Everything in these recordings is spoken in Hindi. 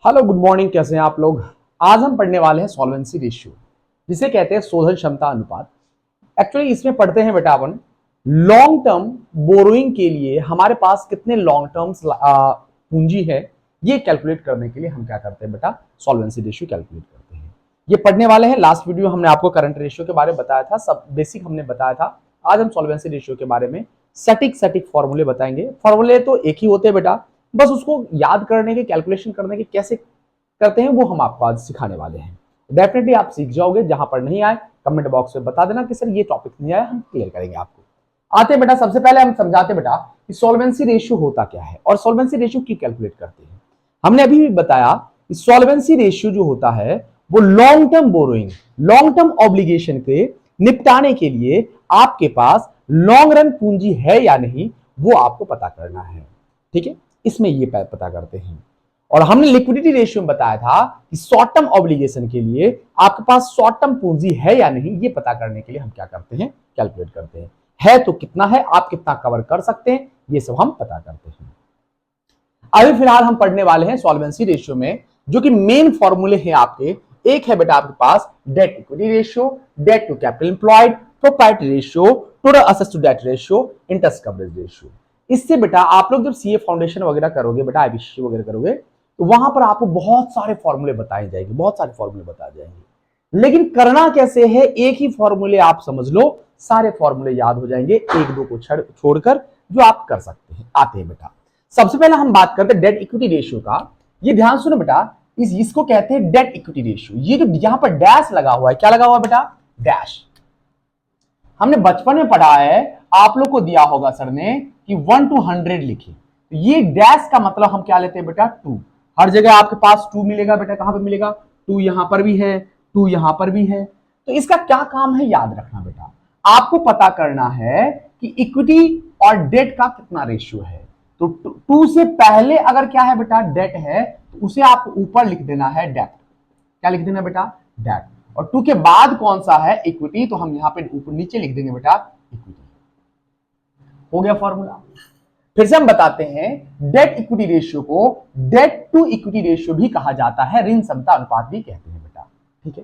हेलो गुड मॉर्निंग, कैसे हैं आप लोग। आज हम पढ़ने वाले हैं सॉल्वेंसी रेशियो, जिसे कहते हैं शोधन क्षमता अनुपात। एक्चुअली इसमें पढ़ते हैं बेटा अपन लॉन्ग टर्म बोरोइंग के लिए हमारे पास कितने लॉन्ग टर्म पूंजी है, ये कैलकुलेट करने के लिए हम क्या करते हैं बेटा, सॉल्वेंसी रेशियो कैलकुलेट करते हैं। ये पढ़ने वाले हैं। लास्ट वीडियो हमने आपको करंट रेशियो के बारे में बताया था, सब बेसिक हमने बताया था। आज हम सॉल्वेंसी रेशियो के बारे में सटीक फॉर्मूले बताएंगे। फॉर्मूले तो एक ही होते हैं बेटा, बस उसको याद करने के, कैलकुलेशन करने के कैसे करते हैं वो हम आपको आज सिखाने वाले हैं। डेफिनेटली आप सीख जाओगे। जहां पर नहीं आए कमेंट बॉक्स में बता देना कि सर ये टॉपिक नहीं आया, हम क्लियर करेंगे आपको। आते हैं बेटा, सबसे पहले हम समझाते बेटा कि सॉल्वेंसी रेशियो होता क्या है और सॉल्वेंसी रेशियो क्यों कैलकुलेट करते हैं। हमने अभी भी बताया कि सॉल्वेंसी रेशियो जो होता है वो long term borrowing, long term obligation के निपटाने के लिए आपके पास लॉन्ग रन पूंजी है या नहीं, वो आपको पता करना है। ठीक है, इसमें ये पता करते हैं। और हमने लिक्विडिटी रेशियो में बताया था कि शॉर्ट टर्म ऑब्लिगेशन के लिए आपके पास शॉर्ट टर्म पूंजी है या नहीं, ये पता करने के लिए हम क्या करते हैं, कैलकुलेट करते हैं। है तो कितना है, आप कितना कवर कर सकते हैं, ये सब हम पता करते हैं। अभी फिलहाल हम पढ़ने वाले हैं सॉल्वेंसी रेशियो में जो कि मेन फॉर्मूले हैं आपके। एक है बेटा आपके पास debt equity ratio, debt to capital employed, proprietary ratio, total assets to debt ratio, interest coverage ratio. इससे बेटा आप लोग जब सीए फाउंडेशन वगैरह करोगे बेटा, आईबीसी वगैरह करोगे, तो वहां पर आपको बहुत सारे फॉर्मूले बताए जाएंगे, बहुत सारे फॉर्मूले बताए जाएंगे। लेकिन करना कैसे है, एक ही फॉर्मूले आप समझ लो, सारे फॉर्मूले याद हो जाएंगे, एक दो को छोड़कर जो आप कर सकते हैं। आते हैं बेटा, सबसे पहले हम बात करते हैं डेट इक्विटी रेशियो का। ये ध्यान सुनो बेटा, इसको कहते हैं डेट इक्विटी रेशियो। ये जो यहां पर डैश लगा हुआ है, क्या लगा हुआ है बेटा, डैश। हमने बचपन में पढ़ा है, आप लोग को दिया होगा सर ने कि 1 to 100 लिखे, तो ये डैश का मतलब हम क्या लेते हैं बेटा, 2। हर जगह आपके पास 2 मिलेगा बेटा। कहां पे मिलेगा, 2 यहां पर भी है, 2 यहां पर भी है। तो इसका क्या काम है, याद रखना बेटा, आपको पता करना है कि इक्विटी और डेट का कितना रेशियो है। तो 2 से पहले अगर क्या है बेटा, डेट है, तो उसे आप ऊपर लिख देना है डेट। क्या लिख देना बेटा, डेट। और 2 के बाद कौन सा है, इक्विटी, तो हम यहां पे ऊपर नीचे लिख देंगे बेटा इक्विटी। हो गया फॉर्मूला। फिर से हम बताते हैं, डेट इक्विटी रेशियो को डेट टू इक्विटी रेशियो भी कहा जाता है, ऋण क्षमता अनुपात भी कहते हैं बेटा। ठीक है,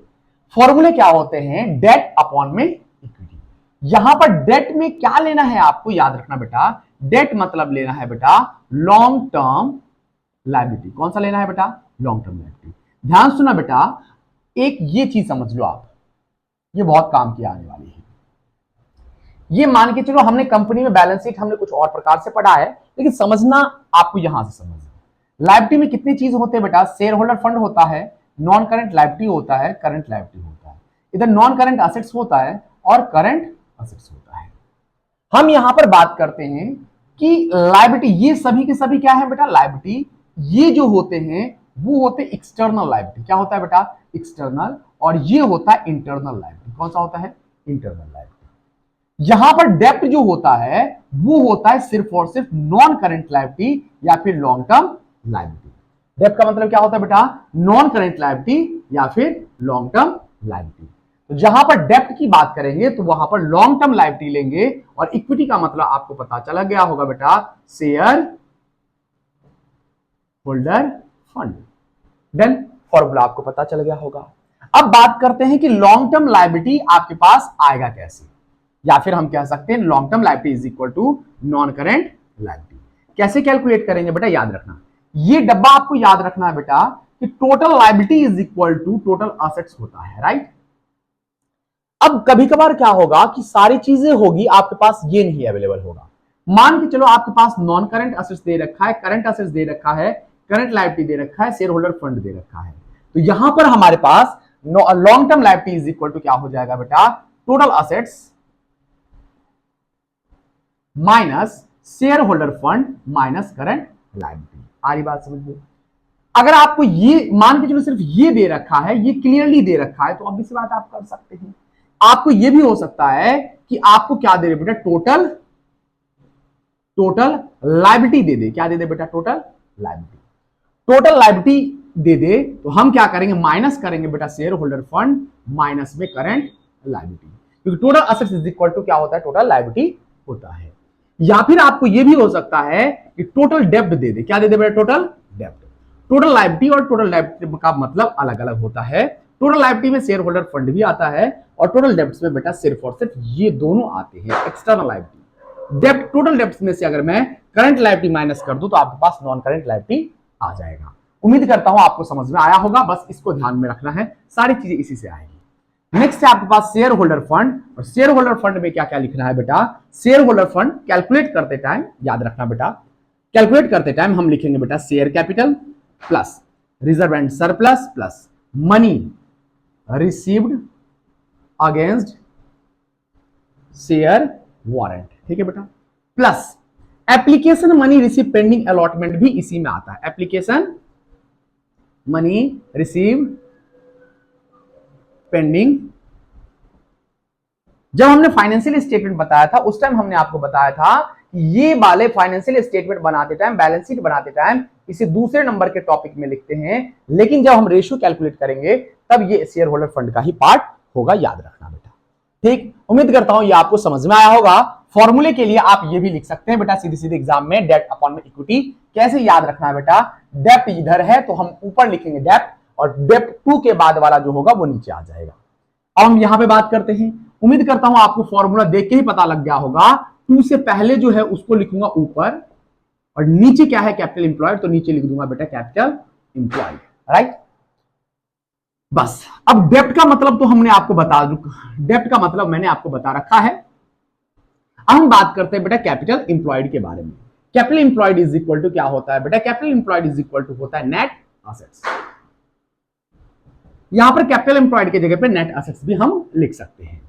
फॉर्मूले क्या होते हैं, डेट अपॉन में इक्विटी। यहां पर डेट में क्या लेना है आपको याद रखना बेटा, डेट मतलब लेना है बेटा लॉन्ग टर्म लायबिलिटी। कौन सा लेना है बेटा, लॉन्ग टर्म लायबिलिटी। ध्यान सुना बेटा, एक ये चीज समझ लो आप, ये बहुत काम की आने वाली है। ये मान के चलो हमने कंपनी में बैलेंस शीट हमने कुछ और प्रकार से पढ़ा है, लेकिन समझना आपको यहां से समझना। लायबिलिटी में कितनी चीज होते हैं बेटा, शेयर होल्डर फंड होता है, नॉन करंट लायबिलिटी होता है, करंट लायबिलिटी होता है, इधर नॉन करंट असेट्स होता है और करंट असेट्स होता है। हम यहां पर बात करते हैं कि लायबिलिटी, ये सभी के सभी क्या है बेटा, लायबिलिटी ये जो होते हैं वो होते हैं एक्सटर्नल लायबिलिटी। क्या होता है बेटा, एक्सटर्नल। और ये होता है इंटरनल लायबिलिटी। कौन सा होता है, इंटरनल लायबिलिटी। यहां पर डेप्ट जो होता है वो होता है सिर्फ और सिर्फ नॉन करंट लायबिलिटी या फिर लॉन्ग टर्म लायबिलिटी। डेप्ट का मतलब क्या होता है बेटा, नॉन करंट लायबिलिटी या फिर लॉन्ग टर्म लायबिलिटी। तो जहां पर डेप्ट की बात करेंगे तो वहां पर लॉन्ग टर्म लायबिलिटी लेंगे। और इक्विटी का मतलब आपको पता चला गया होगा बेटा, share holder fund. Then formula आपको पता चल गया होगा। अब बात करते हैं कि लॉन्ग टर्म लायबिलिटी आपके पास आएगा कैसे, या फिर हम कह सकते हैं long term liability is equal to non current liability. कैसे कैलकुलेट करेंगे बेटा, याद रखना, ये डब्बा आपको याद रखना है बेटा कि total liability is equal to total assets होता है, राइट। अब कभी कभार क्या होगा कि सारी चीजें होगी, आपके पास ये नहीं अवेलेबल होगा। मान के चलो आपके पास नॉन करंट असेट्स दे रखा है, करंट असेट्स दे रखा है, करंट लायबिलिटी दे रखा है, शेयर होल्डर फंड दे रखा है। तो यहां पर हमारे पास long term liability is equal to क्या हो जाएगा बेटा, total assets minus share holder fund minus current liability. आ रही बात समझ लो। अगर आपको ये मान के चलो सिर्फ ये दे रखा है, ये क्लियरली दे रखा है, तो अब इस बात आप कर सकते हैं। आपको ये भी हो सकता है कि आपको क्या दे दे बेटा, टोटल लायबिलिटी दे दे। क्या दे दे बेटा, टोटल लायबिलिटी। टोटल लायबिलिटी दे दे तो हम क्या करेंगे, माइनस करेंगे बेटा शेयर होल्डर फंड माइनस में करंट लायबिलिटी, क्योंकि total assets is equal to क्या होता है, टोटल लायबिलिटी होता है। या फिर आपको यह भी हो सकता है कि टोटल डेब्ट दे दे। क्या दे दे बेटा, टोटल डेब्ट। टोटल लायबिलिटी और टोटल डेब्ट का मतलब अलग अलग होता है। टोटल लायबिलिटी में शेयर होल्डर फंड भी आता है और टोटल डेब्ट्स में बेटा सिर्फ और सिर्फ ये दोनों आते हैं, एक्सटर्नल लायबिलिटी। डेब्ट, टोटल डेब्ट्स में से अगर मैं करंट लायबिलिटी माइनस कर दूं तो आपके पास नॉन करंट लायबिलिटी आ जाएगा। उम्मीद करता हूं आपको समझ में आया होगा, बस इसको ध्यान में रखना है, सारी चीजें इसी से आएगी। नेक्स्ट है आपके पास शेयर होल्डर फंड, और शेयर होल्डर फंड में क्या क्या लिखना है बेटा। शेयर होल्डर फंड कैलकुलेट करते टाइम याद रखना बेटा, कैलकुलेट करते टाइम हम लिखेंगे बेटा share capital plus reserve and surplus plus money received against share warrant, ठीक है बेटा, plus application money receive pending allotment भी इसी में आता है। एप्लीकेशन मनी रिसीव पेंडिंग, जब हमने फाइनेंशियल स्टेटमेंट बताया था उस टाइम हमने आपको बताया था कि ये वाले फाइनेंशियल स्टेटमेंट बनाते टाइम, बैलेंस शीट बनाते टाइम इसे दूसरे नंबर के टॉपिक में लिखते हैं, लेकिन जब हम रेशियो कैलकुलेट करेंगे तब ये शेयर होल्डर फंड का ही पार्ट होगा, याद रखना बेटा। ठीक, उम्मीद करता हूं ये आपको समझ में आया होगा। फॉर्मूले के लिए आप ये भी लिख सकते हैं बेटा सीधे सीधे एग्जाम में, डेट अपॉन में इक्विटी। कैसे याद रखना है बेटा, डेप्ट इधर है तो हम ऊपर लिखेंगे डेप्ट, और डेप्ट 2 के बाद वाला जो होगा वो नीचे आ जाएगा। अब हम यहां पे बात करते हैं, उम्मीद करता हूं आपको फॉर्मूला देख के ही पता लग गया होगा। 2 से पहले जो है उसको लिखूंगा ऊपर, और नीचे क्या है कैपिटल इंप्लॉयड, तो नीचे लिख दूंगा बेटा कैपिटल इंप्लॉयड, राइट। बस, अब डेप्ट का मतलब तो हमने आपको बता, डेप्ट का मतलब मैंने आपको बता रखा है। अब हम बात करते हैं बेटा कैपिटल इंप्लॉयड के बारे में। Capital employed is equal to क्या होता है बेटा, capital employed is equal to होता है नेट असेट्स। यहां पर कैपिटल इंप्लॉयड की जगह पे नेट असेट्स भी हम लिख सकते हैं।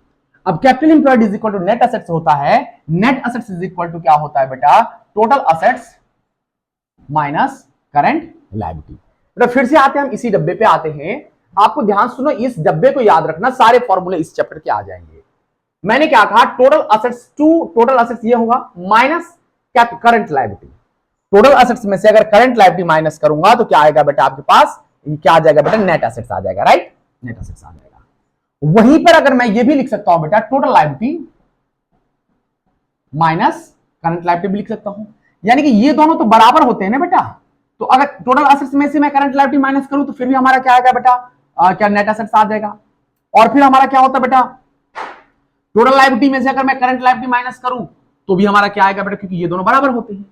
अब capital employed is equal to net assets होता है, net assets is equal to क्या होता है बेटा, total assets minus current liability. तो फिर से आते हैं हम इसी डब्बे पे आते हैं, आपको ध्यान सुनो, इस डब्बे को याद रखना, सारे फॉर्मूले इस चैप्टर के आ जाएंगे। मैंने क्या कहा, total assets to, total assets ये होगा minus current liability. Total assets में से अगर करंट लायबिलिटी माइनस करूंगा तो क्या आएगा बेटा आपके पास, क्या आ जाएगा बेटा, नेट असेट्स आ जाएगा, राइट, नेट असेट्स आ जाएगा। वहीं पर अगर मैं ये भी लिख सकता हूं बेटा total liability minus current liability भी लिख सकता हूं, यानी कि ये दोनों तो बराबर होते हैं ना बेटा। तो अगर टोटल असेट्स में से मैं करंट लायबिलिटी माइनस करूं तो फिर भी हमारा क्या आएगा बेटा, क्या नेट असेट्स आ जाएगा। और फिर हमारा क्या होता है बेटा, टोटल लायबिलिटी में से अगर मैं करंट लायबिलिटी माइनस करूं तो भी हमारा क्या आएगा बेटा, क्योंकि ये दोनों बराबर होते हैं।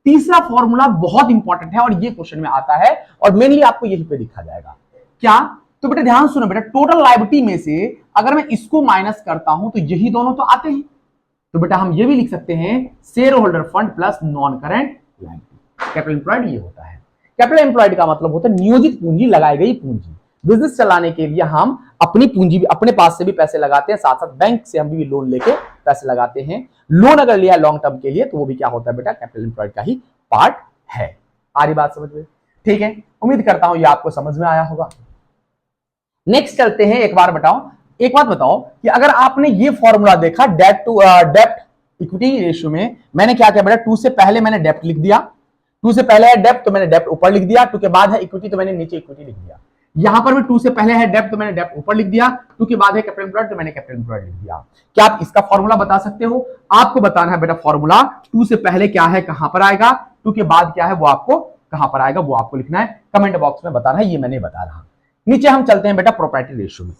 तीसरा फॉर्मूला बहुत इंपॉर्टेंट है और ये क्वेश्चन में आता है और मेनली आपको यहीं पे दिखा जाएगा। क्या, तो बेटा ध्यान सुनो बेटा, टोटल लायबिलिटी में से अगर मैं इसको माइनस करता हूं तो यही दोनों तो आते हैं, तो बेटा हम ये भी लिख सकते हैं share holder fund plus non current liability. Capital employed ये होता है। कैपिटल एम्प्लॉयड का मतलब होता है नियोजित पूंजी, लगाई गई पूंजी। बिजनेस चलाने के लिए हम अपनी पूंजी भी, अपने पास से भी पैसे लगाते हैं, साथ साथ बैंक से हम भी लोन लेके पैसे लगाते हैं। लोन अगर लिया लॉन्ग टर्म के लिए तो वो भी क्या होता है बेटा, कैपिटल एम्प्लॉयड का ही पार्ट है। आ रही बात समझ में, ठीक है, उम्मीद करता हूं ये आपको समझ में आया होगा। नेक्स्ट चलते हैं, एक बार बताओ, एक बात बताओ कि अगर आपने ये फॉर्मूला देखा डेट टू डेप्ट इक्विटी रेशियो में, मैंने क्या किया बेटा, 2 से पहले मैंने डेप्ट लिख दिया, 2 से पहले है डेप्ट तो मैंने डेप्ट ऊपर लिख दिया, 2 के बाद है इक्विटी तो मैंने नीचे इक्विटी लिख दिया। यहां पर भी 2 से पहले है डेप्ट तो मैंने डेप्ट ऊपर लिख दिया, 2 के बाद है कैपिटल एम्प्लॉयड तो मैंने कैपिटल एम्प्लॉयड लिख दिया। क्या आप इसका फॉर्मूला बता सकते हो? आपको बताना है बेटा फॉर्मूला, 2 से पहले क्या है कहां पर आएगा, 2 के बाद क्या है वो आपको कहां पर आएगा वो आपको लिखना है, कमेंट बॉक्स में बताना है, ये मैंने बता रहा। नीचे हम चलते हैं बेटा प्रोप्राइटरी रेशियो में।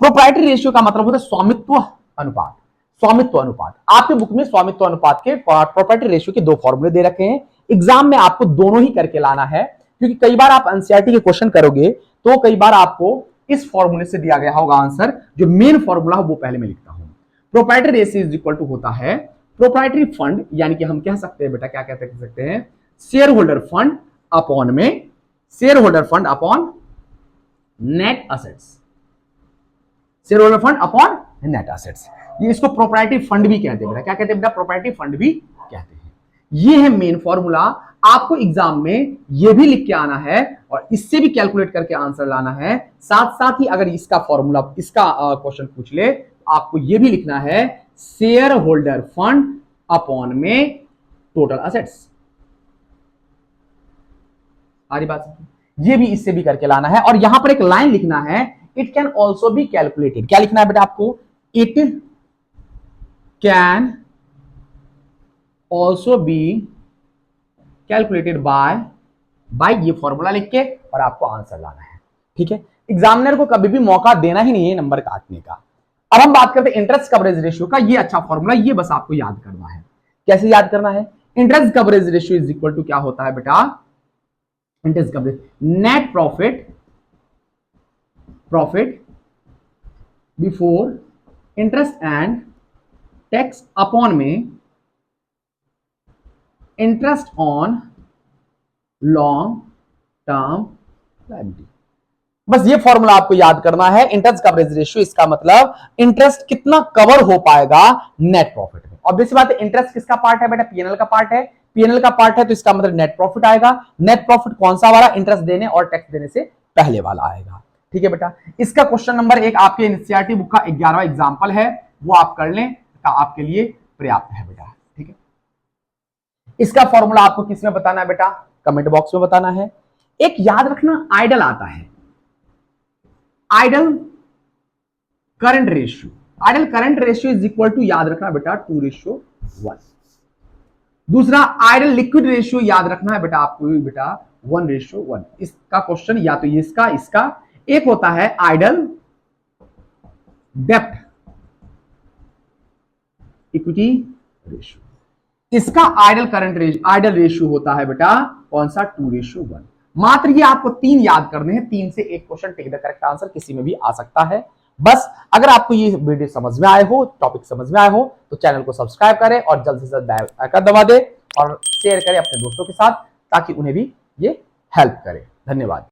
प्रोप्राइटरी रेशियो का मतलब होता है स्वामित्व अनुपात। स्वामित्व अनुपात, आपके बुक में स्वामित्व अनुपात के प्रोप्राइटरी रेशियो के 2 फॉर्मूले दे रखे हैं। एग्जाम में आपको दोनों ही करके लाना है, क्योंकि कई बार आप एनसीईआरटी के क्वेश्चन करोगे तो कई बार आपको इस फॉर्मूले से दिया गया होगा आंसर, जो मेन फॉर्मूला है वो पहले मैं लिखता हूं। Proprietary ratio is equal to होता है प्रोप्राइटरी फंड, यानी कि हम कह सकते हैं बेटा, क्या कहते सकते हैं, शेयर होल्डर फंड अपॉन में, share holder fund upon net assets, share holder fund upon net assets. ये इसको प्रोप्राइटरी फंड भी कहते हैं बेटा, क्या कहते हैं बेटा, प्रोप्राइटरी फंड भी कहते हैं। ये है मेन फॉर्मूला, आपको एग्जाम में ये भी लिख के आना है और इससे भी कैलकुलेट करके आंसर लाना है। साथ साथ ही अगर इसका फॉर्मूला, इसका क्वेश्चन पूछ ले तो आपको ये भी लिखना है शेयर होल्डर फंड अपॉन में टोटल असेट्स। सारी बात, ये भी इससे भी करके लाना है। और यहां पर एक लाइन लिखना है, it can also be calculated. क्या लिखना है बेटा आपको, it can also be calculated by by ये फॉर्मूला लिख के और आपको आंसर लाना है। ठीक है, एग्जामिनर को कभी भी मौका देना ही नहीं है नंबर काटने का। अब हम बात करते हैं इंटरेस्ट कवरेज रेशियो का। ये अच्छा फॉर्मूला, ये बस आपको याद करना है। कैसे याद करना है? Interest coverage ratio is equal to क्या होता है बेटा? Interest coverage net profit before interest and tax upon में interest on long term liability. बस ये फॉर्मूला आपको याद करना है। इंटरेस्ट कवरेज रेशियो, इसका मतलब इंटरेस्ट कितना कवर हो पाएगा नेट प्रॉफिट में। ऑब्वियस बात है, इंटरेस्ट किसका पार्ट है बेटा? पीएनएल का पार्ट है। पीएनएल का पार्ट है तो इसका मतलब नेट प्रॉफिट आएगा। नेट प्रॉफिट कौन सा वाला? इंटरेस्ट देने और टैक्स देने से पहले वाला आएगा। ठीक है बेटा, इसका क्वेश्चन नंबर 1 आपके एनसीईआरटी बुक का 11वां एग्जाम्पल है, वो आप कर लें, आपके लिए पर्याप्त है बेटा। ठीक है, इसका फॉर्मूला आपको किस में बताना है बेटा? कमेंट बॉक्स में बताना है। एक याद रखना, आइडल आता है, ideal current ratio. Ideal current ratio is equal to, याद रखना बेटा, 2:1। दूसरा आइडल लिक्विड रेशियो याद रखना है बेटा आपको, बेटा 1:1। इसका क्वेश्चन या तो इसका एक होता है आइडल डेप्ट इक्विटी रेशियो, इसका आइडल रेशियो होता है बेटा कौन सा? 2:1। मात्र ये आपको 3 याद करने हैं। 3 से एक question take the correct answer किसी में भी आ सकता है। बस अगर आपको ये वीडियो समझ में आए हो, टॉपिक समझ में आए हो, तो चैनल को सब्सक्राइब करें और जल्द से जल्द बेल आइकन दबा दे और शेयर करें अपने दोस्तों के साथ, ताकि उन्हें भी ये हेल्प करे। धन्यवाद।